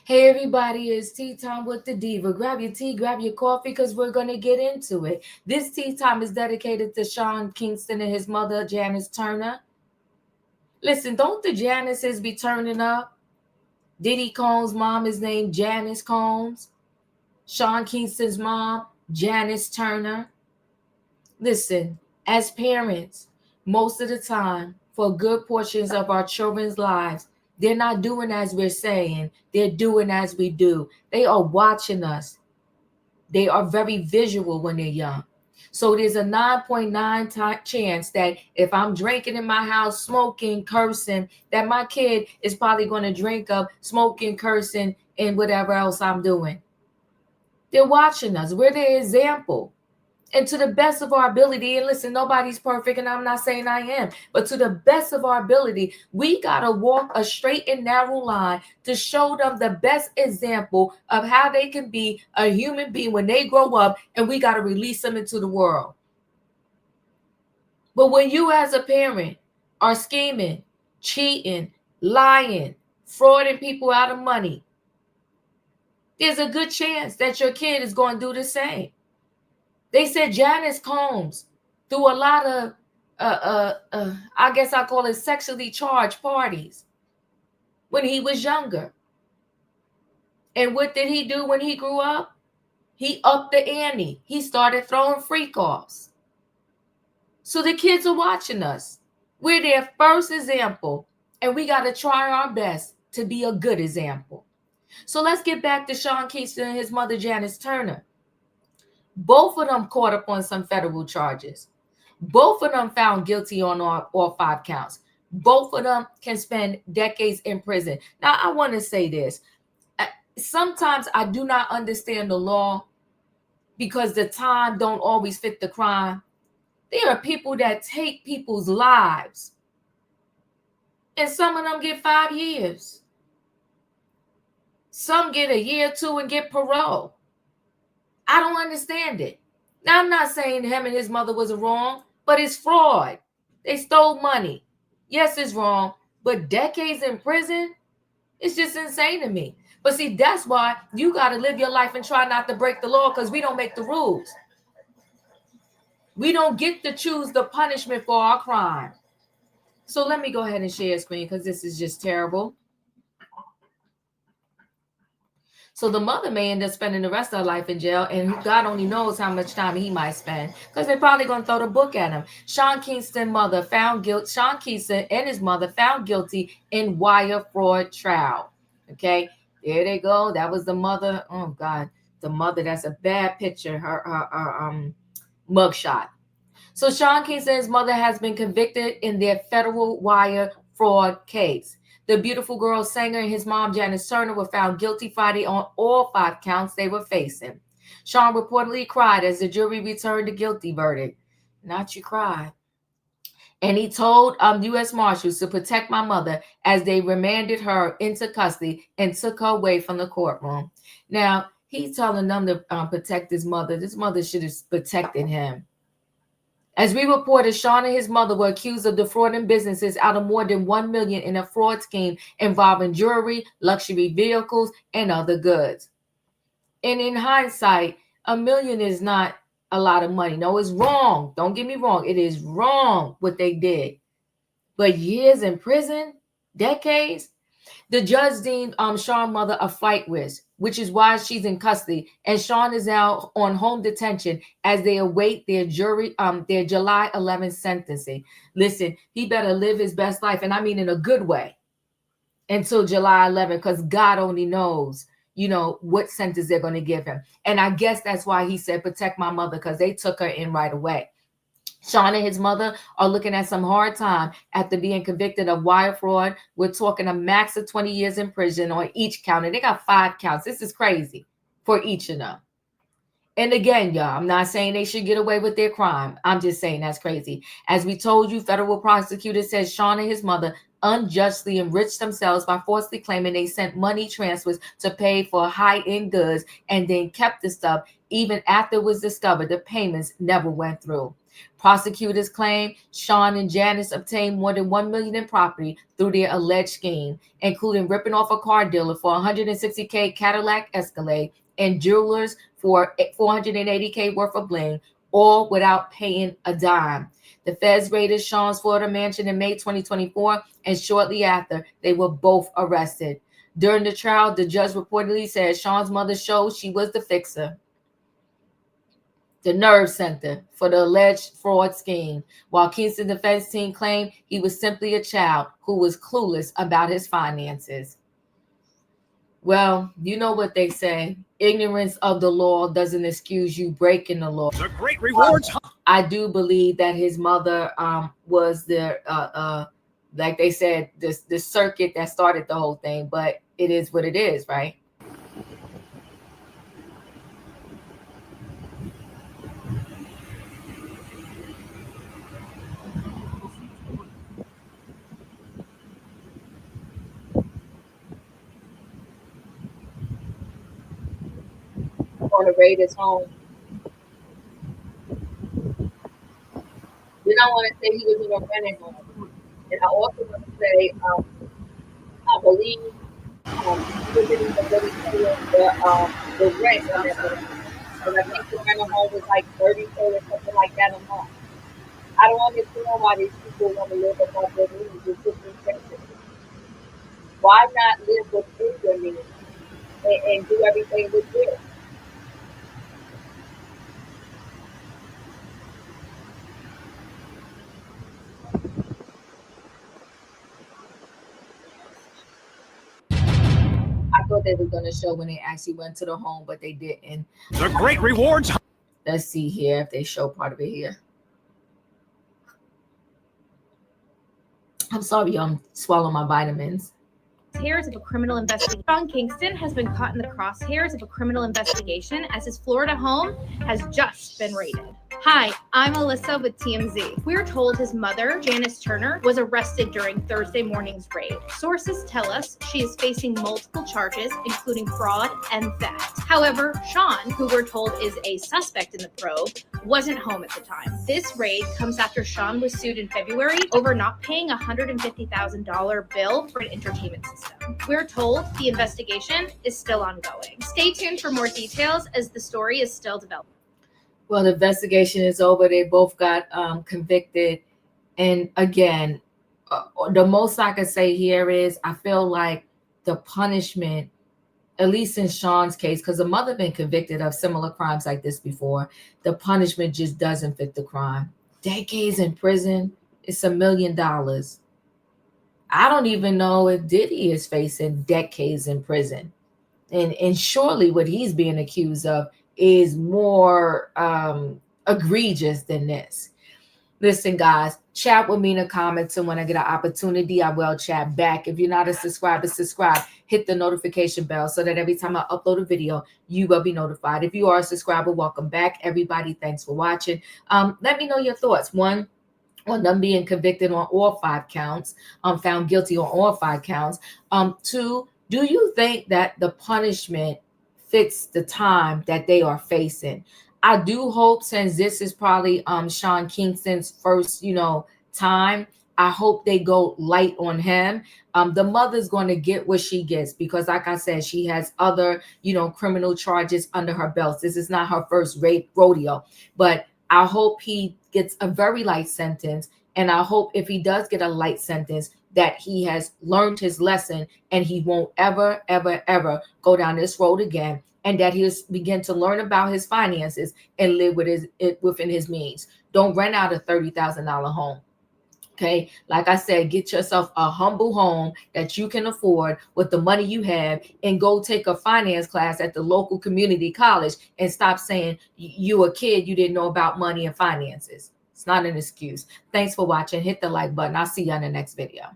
Hey everybody, it's tea time with the diva. Grab your tea, grab your coffee, because we're gonna get into it. This tea time is dedicated to Sean Kingston and his mother, Janice Turner. Listen, don't the Janices be turning up? Diddy Combs' mom is named Janice Combs. Sean Kingston's mom, Janice Turner. Listen, as parents, most of the time, for good portions of our children's lives, they're not doing as we're saying, they're doing as we do. They are watching us. They are very visual when they're young. So there's a 9.9 chance that if I'm drinking in my house, smoking, cursing, that my kid is probably going to drink up, smoking, cursing, and whatever else I'm doing. They're watching us. We're the example. And to the best of our ability, and listen, nobody's perfect, and I'm not saying I am, but to the best of our ability, we got to walk a straight and narrow line to show them the best example of how they can be a human being when they grow up, and we got to release them into the world. But when you as a parent are scheming, cheating, lying, frauding people out of money, there's a good chance that your kid is going to do the same. They said Janice Combs threw a lot of, I guess I call it sexually charged parties when he was younger. And what did he do when he grew up? He upped the ante. He started throwing freak offs. So the kids are watching us. We're their first example, and we got to try our best to be a good example. So let's get back to Sean Kingston and his mother, Janice Turner. Both of them caught up on some federal charges. Both of them found guilty on all 5 counts. Both of them can spend decades in prison. Now, I want to say this. Sometimes I do not understand the law because the time don't always fit the crime. There are people that take people's lives, and some of them get 5 years. Some get a year or two and get parole. I don't understand it. Now, I'm not saying him and his mother was wrong, but it's fraud. They stole money. Yes, it's wrong, but decades in prison, it's just insane to me. But see, that's why you got to live your life and try not to break the law, because we don't make the rules. We don't get to choose the punishment for our crime. So let me go ahead and share screen, because this is just terrible. So the mother may end up spending the rest of her life in jail, and God only knows how much time he might spend, because they're probably going to throw the book at him. Sean Kingston mother found guilty. Sean Kingston and his mother found guilty in wire fraud trial. Okay, there they go. That was the mother. Oh God, the mother. That's a bad picture. Her mugshot. So Sean Kingston and his mother has been convicted in their federal wire fraud case. The beautiful girl singer and his mom, Janice Turner, were found guilty Friday on all 5 counts they were facing. Sean reportedly cried as the jury returned a guilty verdict. Not you cry. And he told U.S. Marshals to protect my mother as they remanded her into custody and took her away from the courtroom. Now, he's telling them to protect his mother. This mother should have protected him. As we reported, Sean and his mother were accused of defrauding businesses out of more than $1 million in a fraud scheme involving jewelry, luxury vehicles, and other goods. And in hindsight, $1 million is not a lot of money. No, it's wrong. Don't get me wrong. It is wrong what they did. But years in prison, decades, the judge deemed Sean's mother a flight risk, which is why she's in custody, and Sean is now on home detention as they await their their July 11th sentencing. Listen, he better live his best life, and I mean in a good way, until July 11th, because God only knows, what sentence they're going to give him. And I guess that's why he said, protect my mother, because they took her in right away. Sean and his mother are looking at some hard time after being convicted of wire fraud. We're talking a max of 20 years in prison on each count. And they got 5 counts. This is crazy for each of them. And again, y'all, I'm not saying they should get away with their crime. I'm just saying that's crazy. As we told you, federal prosecutor says Sean and his mother unjustly enriched themselves by falsely claiming they sent money transfers to pay for high-end goods and then kept the stuff even after it was discovered the payments never went through. Prosecutors claim Sean and Janice obtained more than $1 million in property through their alleged scheme, including ripping off a car dealer for $160K Cadillac Escalade and jewelers for $480K worth of bling, all without paying a dime. The feds raided Sean's Florida mansion in May 2024, and shortly after, they were both arrested. During the trial, the judge reportedly said Sean's mother showed she was the fixer, the nerve center for the alleged fraud scheme, while Kingston defense team claimed he was simply a child who was clueless about his finances. Well, you know what they say. Ignorance of the law doesn't excuse you breaking the law. The great rewards. I do believe that his mother was the like they said, the circuit that started the whole thing, but it is what it is, right? On to raid his home. Then I want to say he was in a renting home. And I also want to say, I believe he was in the really the rent on that building. And I think the rental home was like 30K or something like that a month. I don't understand why these people want to live above their means. It's just expensive. Why not live within your means and do everything with you? I thought they were going to show when they actually went to the home, but they didn't. The great rewards. Let's see here if they show part of it here. I'm sorry, I'm swallowing my vitamins. Crosshairs of a criminal investigation. Sean Kingston has been caught in the crosshairs of a criminal investigation as his Florida home has just been raided. Hi, I'm Alyssa with TMZ. We're told his mother, Janice Turner, was arrested during Thursday morning's raid. Sources tell us she is facing multiple charges, including fraud and theft. However, Sean, who we're told is a suspect in the probe, wasn't home at the time. This raid comes after Sean was sued in February over not paying a $150,000 bill for an entertainment system. We're told the investigation is still ongoing. Stay tuned for more details as the story is still developing. Well, the investigation is over. They both got convicted. And again, the most I could say here is I feel like the punishment, at least in Sean's case, because the mother been convicted of similar crimes like this before, the punishment just doesn't fit the crime. Decades in prison, it's $1 million. I don't even know if Diddy is facing decades in prison. And surely what he's being accused of is more egregious than this. Listen, guys, chat with me in the comments, and when I get an opportunity, I will chat back. If you're not a subscriber, subscribe. Hit the notification bell so that every time I upload a video, you will be notified. If you are a subscriber, welcome back. Everybody, thanks for watching. Let me know your thoughts. One, on them being convicted on all 5 counts, found guilty on all 5 counts. 2, do you think that the punishment fits the time that they are facing? I do hope, since this is probably Sean Kingston's first, time, I hope they go light on him. The mother's going to get what she gets because, like I said, she has other, criminal charges under her belt. This is not her first rodeo, but I hope he gets a very light sentence. And I hope if he does get a light sentence, that he has learned his lesson and he won't ever, ever, ever go down this road again. And that he'll begin to learn about his finances and live within his means. Don't rent out a $30,000 home. Okay, like I said, get yourself a humble home that you can afford with the money you have, and go take a finance class at the local community college, and stop saying you a kid, you didn't know about money and finances. It's not an excuse. Thanks for watching. Hit the like button. I'll see you on the next video.